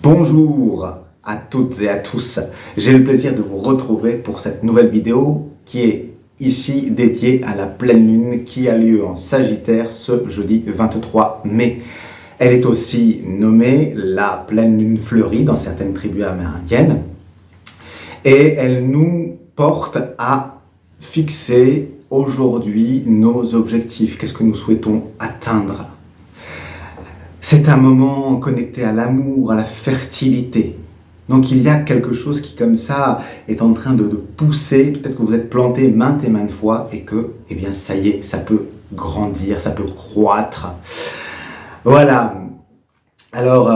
Bonjour à toutes et à tous, j'ai le plaisir de vous retrouver pour cette nouvelle vidéo qui est ici dédiée à la pleine lune qui a lieu en Sagittaire ce jeudi 23 mai. Elle est aussi nommée la pleine lune fleurie dans certaines tribus amérindiennes et elle nous porte à fixer aujourd'hui nos objectifs, qu'est-ce que nous souhaitons atteindre. C'est un moment connecté à l'amour, à la fertilité. Donc il y a quelque chose qui comme ça est en train de pousser, peut-être que vous êtes planté maintes et maintes fois et que, eh bien ça y est, ça peut grandir, ça peut croître. Voilà. Alors,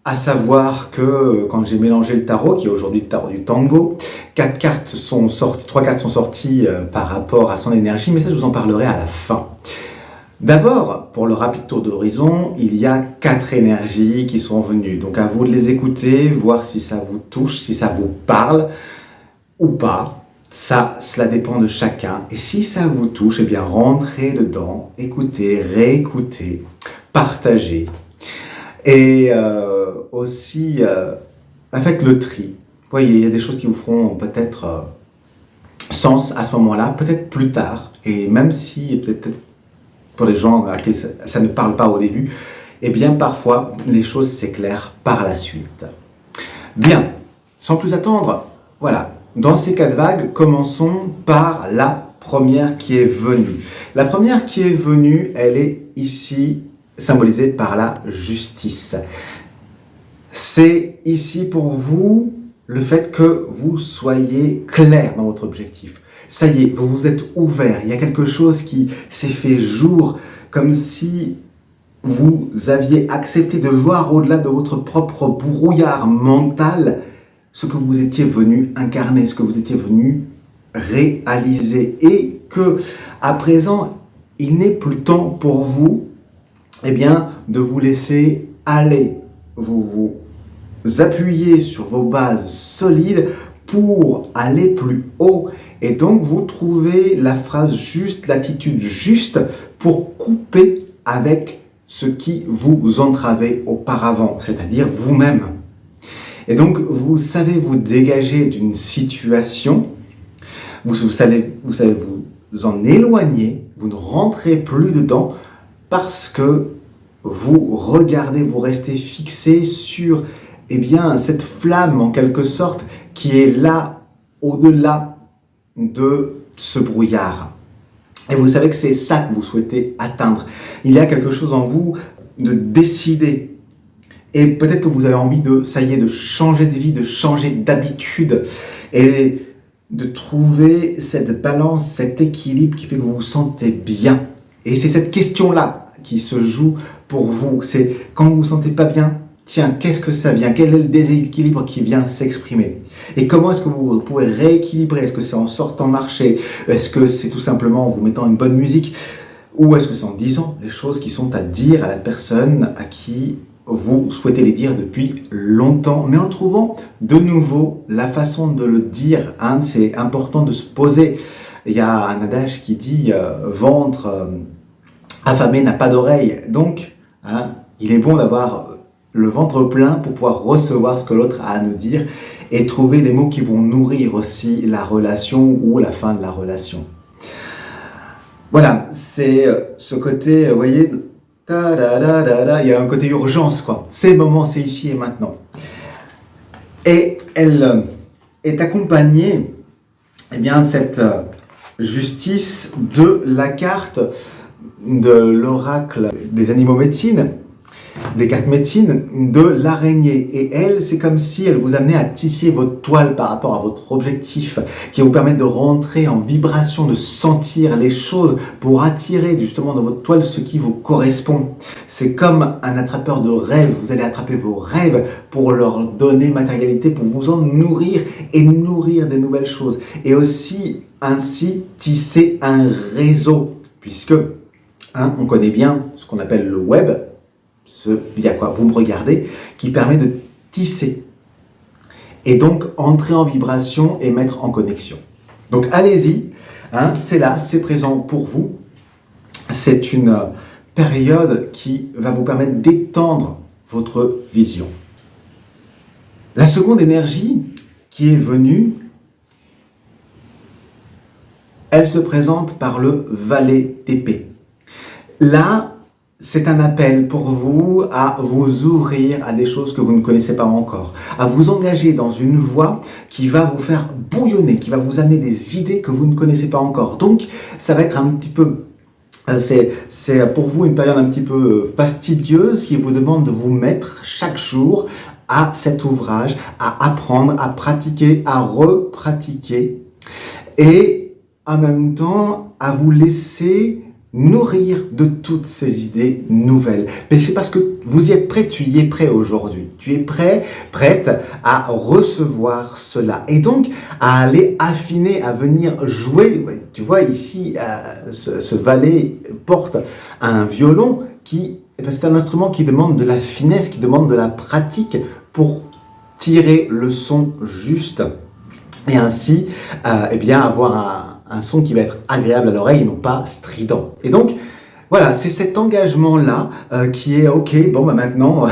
à savoir que quand j'ai mélangé le tarot, qui est aujourd'hui le tarot du tango, 3 cartes sont sorties par rapport à son énergie, mais ça je vous en parlerai à la fin. D'abord, pour le rapide tour d'horizon, il y a 4 énergies qui sont venues. Donc à vous de les écouter, voir si ça vous touche, si ça vous parle ou pas. Cela dépend de chacun. Et si ça vous touche, eh bien rentrez dedans, écoutez, réécoutez, partagez. Et aussi, faites le tri. Vous voyez, il y a des choses qui vous feront peut-être sens à ce moment-là, peut-être plus tard. Et même si peut-être pour les gens à qui ça ne parle pas au début, eh bien parfois les choses s'éclairent par la suite. Bien, sans plus attendre, voilà, dans ces 4 vagues, commençons par la première qui est venue. La première qui est venue, elle est ici symbolisée par la justice. C'est ici pour vous le fait que vous soyez clair dans votre objectif. Ça y est, vous vous êtes ouvert, il y a quelque chose qui s'est fait jour, comme si vous aviez accepté de voir au-delà de votre propre brouillard mental ce que vous étiez venu incarner, ce que vous étiez venu réaliser. Et que, à présent, il n'est plus temps pour vous, eh bien, de vous laisser aller, vous appuyer sur vos bases solides pour aller plus haut. Et donc, vous trouvez la phrase juste, l'attitude juste pour couper avec ce qui vous entravait auparavant, c'est-à-dire vous-même. Et donc, vous savez vous dégager d'une situation, vous savez vous en éloigner, vous ne rentrez plus dedans parce que vous regardez, vous restez fixé sur eh bien, cette flamme en quelque sorte qui est là au-delà de ce brouillard. Et vous savez que c'est ça que vous souhaitez atteindre. Il y a quelque chose en vous de décider. Et peut-être que vous avez envie de, ça y est, de changer de vie, de changer d'habitude et de trouver cette balance, cet équilibre qui fait que vous vous sentez bien. Et c'est cette question-là qui se joue pour vous. C'est quand vous vous sentez pas bien, tiens, qu'est-ce que ça vient? Quel est le déséquilibre qui vient s'exprimer? Et comment est-ce que vous pouvez rééquilibrer? Est-ce que c'est en sortant marcher? Est-ce que c'est tout simplement en vous mettant une bonne musique? Ou est-ce que c'est en disant les choses qui sont à dire à la personne à qui vous souhaitez les dire depuis longtemps, mais en trouvant de nouveau la façon de le dire, hein, c'est important de se poser. Il y a un adage qui dit ventre affamé n'a pas d'oreille. Donc, hein, il est bon d'avoir le ventre plein pour pouvoir recevoir ce que l'autre a à nous dire et trouver des mots qui vont nourrir aussi la relation ou la fin de la relation. Voilà, c'est ce côté, vous voyez, il y a un côté urgence, quoi. C'est le moment, c'est ici et maintenant. Et elle est accompagnée, eh bien, cette justice de la carte de l'oracle des animaux médecine, des cartes médecine, de l'araignée. Et elle, c'est comme si elle vous amenait à tisser votre toile par rapport à votre objectif, qui va vous permettre de rentrer en vibration, de sentir les choses pour attirer justement dans votre toile ce qui vous correspond. C'est comme un attrapeur de rêves. Vous allez attraper vos rêves pour leur donner matérialité, pour vous en nourrir et nourrir des nouvelles choses. Et aussi, ainsi, tisser un réseau, puisque hein, on connaît bien ce qu'on appelle le web, ce via quoi vous me regardez, qui permet de tisser et donc entrer en vibration et mettre en connexion. Donc allez-y, hein, c'est là, c'est présent pour vous. C'est une période qui va vous permettre d'étendre votre vision. La seconde énergie qui est venue, elle se présente par le valet d'épée. Là, c'est un appel pour vous à vous ouvrir à des choses que vous ne connaissez pas encore, à vous engager dans une voie qui va vous faire bouillonner, qui va vous amener des idées que vous ne connaissez pas encore. Donc, ça va être un petit peu... C'est pour vous une période un petit peu fastidieuse qui vous demande de vous mettre chaque jour à cet ouvrage, à apprendre, à pratiquer, à repratiquer et en même temps à vous laisser nourrir de toutes ces idées nouvelles. Mais c'est parce que vous y êtes prêt, tu y es prêt aujourd'hui. Tu es prêt, prête à recevoir cela. Et donc, à aller affiner, à venir jouer. Tu vois ici, ce valet porte un violon qui, c'est un instrument qui demande de la finesse, qui demande de la pratique pour tirer le son juste. Et ainsi, eh bien, avoir un son qui va être agréable à l'oreille et non pas strident. Et donc, voilà, c'est cet engagement-là qui est ok, bon, bah maintenant,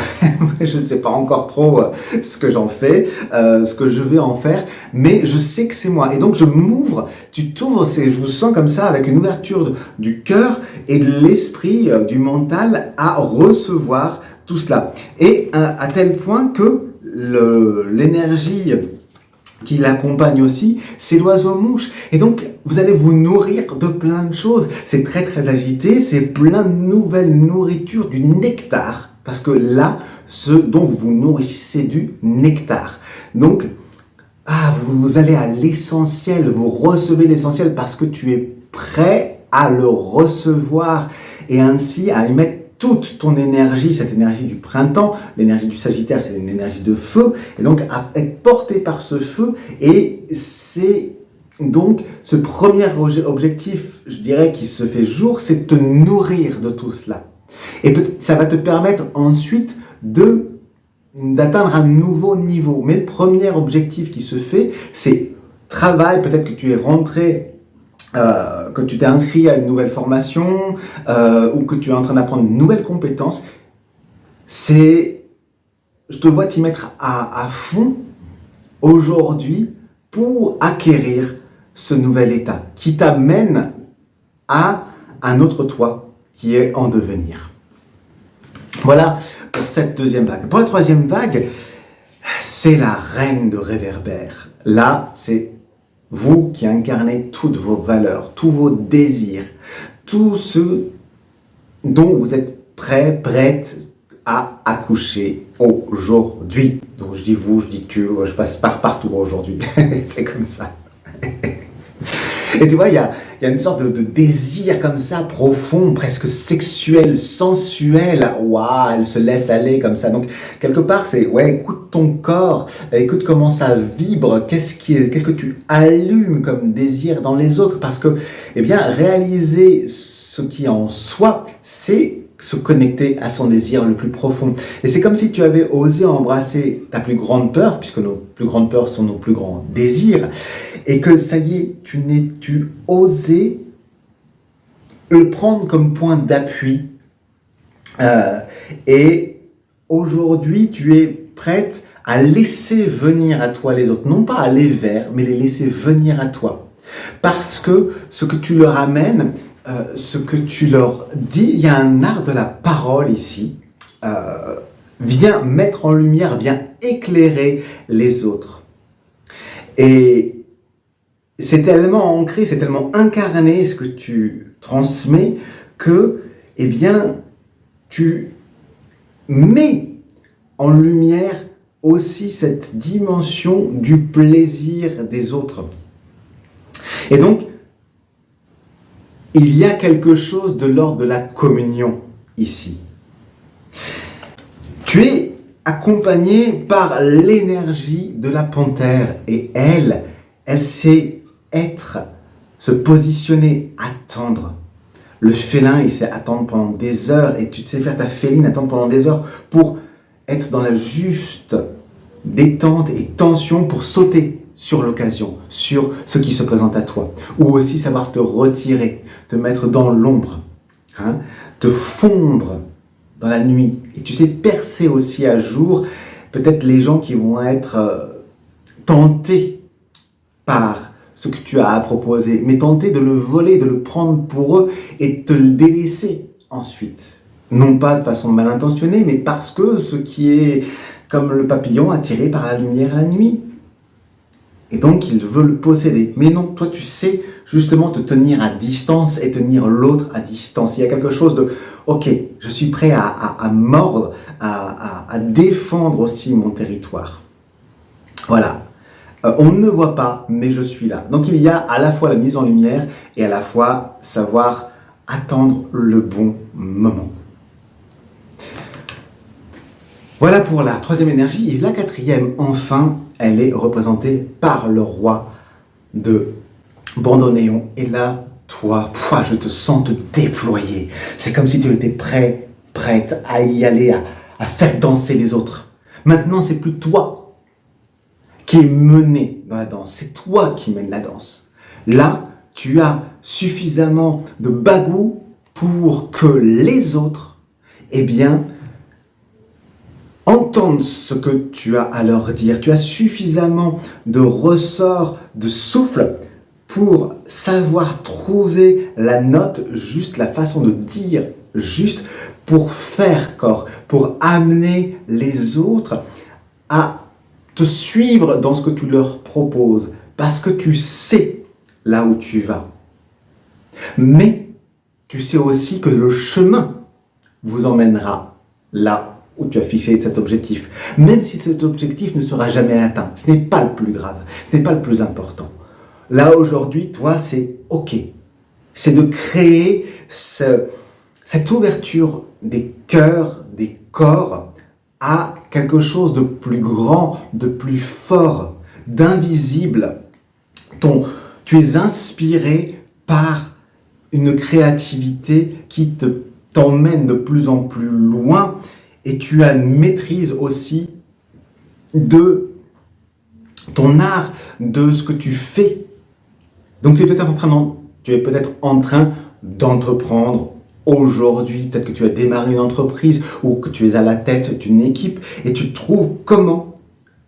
je ne sais pas encore trop ce que j'en fais, ce que je vais en faire, mais je sais que c'est moi. Et donc, je m'ouvre, tu t'ouvres, je vous sens comme ça, avec une ouverture du cœur et de l'esprit, du mental, à recevoir tout cela. Et à tel point que l'énergie qui l'accompagne aussi, c'est l'oiseau-mouche. Et donc, vous allez vous nourrir de plein de choses. C'est très très agité, c'est plein de nouvelles nourritures, du nectar. Parce que là, ce dont vous vous nourrissez du nectar. Donc, vous allez à l'essentiel, vous recevez l'essentiel parce que tu es prêt à le recevoir. Et ainsi, à y mettre toute ton énergie, cette énergie du printemps, l'énergie du Sagittaire, c'est une énergie de feu, et donc à être porté par ce feu, et c'est donc ce premier objectif, je dirais, qui se fait jour, c'est de te nourrir de tout cela. Et ça va te permettre ensuite d'atteindre un nouveau niveau. Mais le premier objectif qui se fait, c'est travail, peut-être que tu es rentré que tu t'es inscrit à une nouvelle formation ou que tu es en train d'apprendre une nouvelle compétence, je te vois t'y mettre à fond aujourd'hui pour acquérir ce nouvel état qui t'amène à un autre toi qui est en devenir. Voilà pour cette deuxième vague. Pour la troisième vague, c'est la reine de réverbère. Là, c'est vous qui incarnez toutes vos valeurs, tous vos désirs, tout ce dont vous êtes prête à accoucher aujourd'hui. Donc je dis vous, je dis tu, je passe par partout aujourd'hui. C'est comme ça. Et tu vois, il y a une sorte de désir comme ça, profond, presque sexuel, sensuel. Waouh, elle se laisse aller comme ça. Donc, quelque part, c'est, ouais, écoute ton corps, écoute comment ça vibre, qu'est-ce que tu allumes comme désir dans les autres. Parce que, eh bien, réaliser ce qui est en soi, c'est se connecter à son désir le plus profond. Et c'est comme si tu avais osé embrasser ta plus grande peur, puisque nos plus grandes peurs sont nos plus grands désirs, et que ça y est, tu osé le prendre comme point d'appui. Et aujourd'hui, tu es prête à laisser venir à toi les autres, non pas aller vers, mais les laisser venir à toi. Parce que ce que tu leur amènes, ce que tu leur dis, il y a un art de la parole ici, vient mettre en lumière, vient éclairer les autres. Et c'est tellement ancré, c'est tellement incarné ce que tu transmets que, eh bien, tu mets en lumière aussi cette dimension du plaisir des autres. Et donc, il y a quelque chose de l'ordre de la communion ici. Tu es accompagné par l'énergie de la panthère et elle sait se positionner, attendre. Le félin, il sait attendre pendant des heures et tu sais faire ta féline attendre pendant des heures pour être dans la juste détente et tension pour sauter sur l'occasion, sur ce qui se présente à toi. Ou aussi savoir te retirer, te mettre dans l'ombre, te fondre dans la nuit. Et tu sais percer aussi à jour peut-être les gens qui vont être tentés par ce que tu as à proposer, mais tentés de le voler, de le prendre pour eux et de te le délaisser ensuite. Non pas de façon mal intentionnée, mais parce que ce qui est comme le papillon attiré par la lumière la nuit. Et donc, il veut le posséder. Mais non, toi, tu sais justement te tenir à distance et tenir l'autre à distance. Il y a quelque chose de, ok, je suis prêt à mordre, à défendre aussi mon territoire. Voilà. On ne me voit pas, mais je suis là. Donc, il y a à la fois la mise en lumière et à la fois savoir attendre le bon moment. Voilà pour la troisième énergie. Et la quatrième, enfin, elle est représentée par le roi de Bandoneon. Et là, toi, je te sens te déployer. C'est comme si tu étais prête à y aller, à faire danser les autres. Maintenant, c'est plus toi qui es mené dans la danse. C'est toi qui mènes la danse. Là, tu as suffisamment de bagou pour que les autres, eh bien, entendent ce que tu as à leur dire. Tu as suffisamment de ressorts, de souffle pour savoir trouver la note juste, la façon de dire juste, pour faire corps, pour amener les autres à te suivre dans ce que tu leur proposes, parce que tu sais là où tu vas. Mais tu sais aussi que le chemin vous emmènera là où tu as fixé cet objectif. Même si cet objectif ne sera jamais atteint, ce n'est pas le plus grave, ce n'est pas le plus important. Là, aujourd'hui, toi, c'est OK. C'est de créer cette ouverture des cœurs, des corps, à quelque chose de plus grand, de plus fort, d'invisible. Tu es inspiré par une créativité qui t'emmène de plus en plus loin et tu as une maîtrise aussi de ton art, de ce que tu fais. Donc tu es peut-être en train d'entreprendre aujourd'hui, peut-être que tu as démarré une entreprise ou que tu es à la tête d'une équipe et tu trouves comment,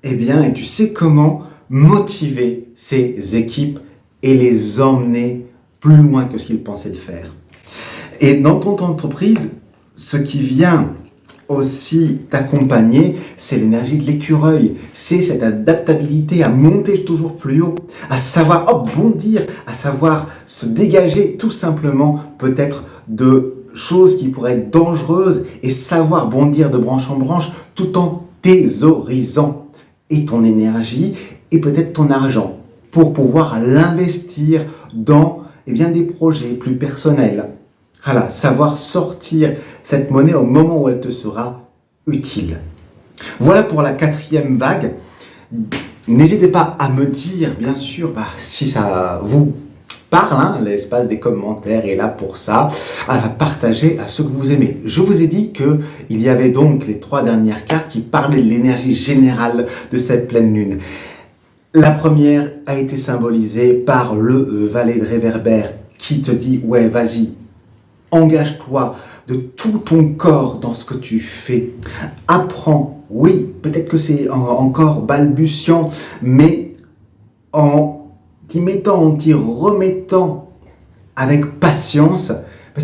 et tu sais comment motiver ces équipes et les emmener plus loin que ce qu'ils pensaient le faire. Et dans ton entreprise, ce qui vient aussi t'accompagner, c'est l'énergie de l'écureuil, c'est cette adaptabilité à monter toujours plus haut, à savoir bondir, à savoir se dégager tout simplement peut-être de choses qui pourraient être dangereuses et savoir bondir de branche en branche tout en thésaurisant et ton énergie et peut-être ton argent pour pouvoir l'investir dans des projets plus personnels. Voilà, savoir sortir cette monnaie au moment où elle te sera utile. Voilà pour la quatrième vague. N'hésitez pas à me dire, bien sûr, si ça vous parle, l'espace des commentaires est là pour ça, à la partager à ceux que vous aimez. Je vous ai dit qu'il y avait donc les 3 dernières cartes qui parlaient de l'énergie générale de cette pleine lune. La première a été symbolisée par le valet de réverbère qui te dit « Ouais, vas-y, engage-toi de tout ton corps dans ce que tu fais. Apprends, oui, peut-être que c'est encore balbutiant, mais en t'y mettant, en t'y remettant avec patience,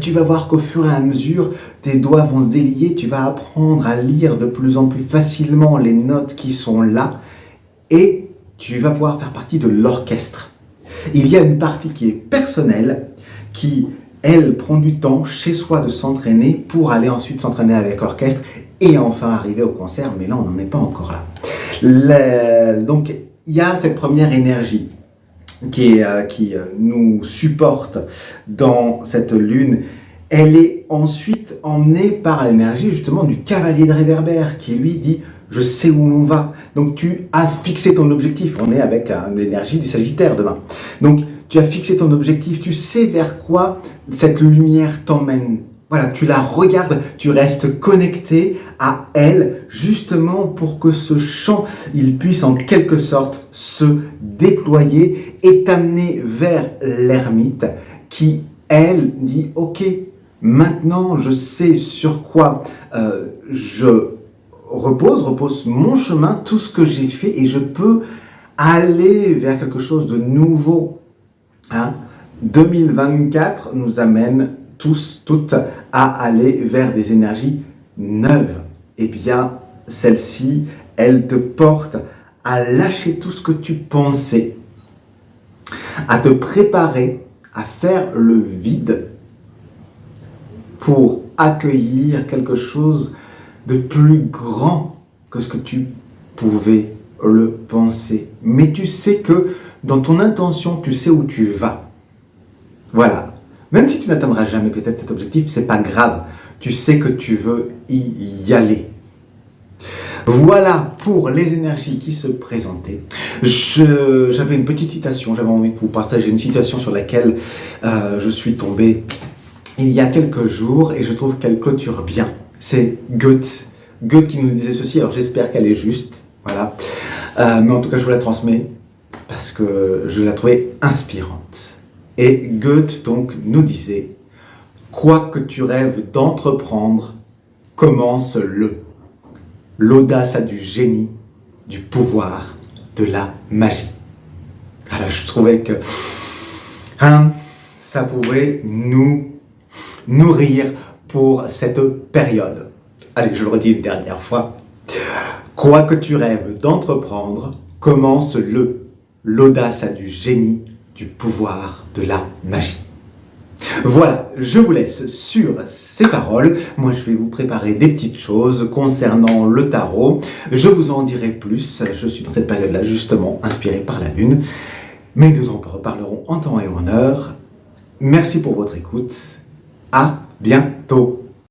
tu vas voir qu'au fur et à mesure, tes doigts vont se délier, tu vas apprendre à lire de plus en plus facilement les notes qui sont là et tu vas pouvoir faire partie de l'orchestre. Il y a une partie qui est personnelle, qui elle prend du temps chez soi de s'entraîner pour aller ensuite s'entraîner avec l'orchestre et enfin arriver au concert, mais là on n'en est pas encore là. Donc il y a cette première énergie qui nous supporte dans cette lune. Elle est ensuite emmenée par l'énergie justement du cavalier de réverbère qui lui dit « je sais où l'on va ». Donc tu as fixé ton objectif, on est avec l'énergie du Sagittaire demain. Donc tu as fixé ton objectif, tu sais vers quoi cette lumière t'emmène. Voilà, tu la regardes, tu restes connecté à elle, justement pour que ce champ, il puisse en quelque sorte se déployer et t'amener vers l'ermite qui, elle, dit « Ok, maintenant je sais sur quoi je repose mon chemin, tout ce que j'ai fait, et je peux aller vers quelque chose de nouveau. 2024 nous amène toutes à aller vers des énergies neuves. Eh bien, celle-ci, elle te porte à lâcher tout ce que tu pensais, à te préparer à faire le vide pour accueillir quelque chose de plus grand que ce que tu pouvais le penser. Mais tu sais que dans ton intention, tu sais où tu vas. Voilà. Même si tu n'atteindras jamais peut-être cet objectif, c'est pas grave. Tu sais que tu veux y aller. Voilà pour les énergies qui se présentaient. J'avais une petite citation, j'avais envie de vous partager une citation sur laquelle je suis tombé il y a quelques jours et je trouve qu'elle clôture bien. C'est Goethe. Goethe qui nous disait ceci, alors j'espère qu'elle est juste. Voilà. Mais en tout cas, je vous la transmets parce que je la trouvais inspirante. Et Goethe donc nous disait « Quoi que tu rêves d'entreprendre, commence-le. L'audace a du génie, du pouvoir, de la magie. » Alors je trouvais que ça pouvait nous nourrir pour cette période. Allez, je le redis une dernière fois. Quoi que tu rêves d'entreprendre, commence-le. L'audace a du génie, du pouvoir, de la magie. Voilà, je vous laisse sur ces paroles. Moi, je vais vous préparer des petites choses concernant le tarot. Je vous en dirai plus. Je suis dans cette période-là, justement, inspiré par la Lune. Mais nous en reparlerons en temps et en heure. Merci pour votre écoute. À bientôt.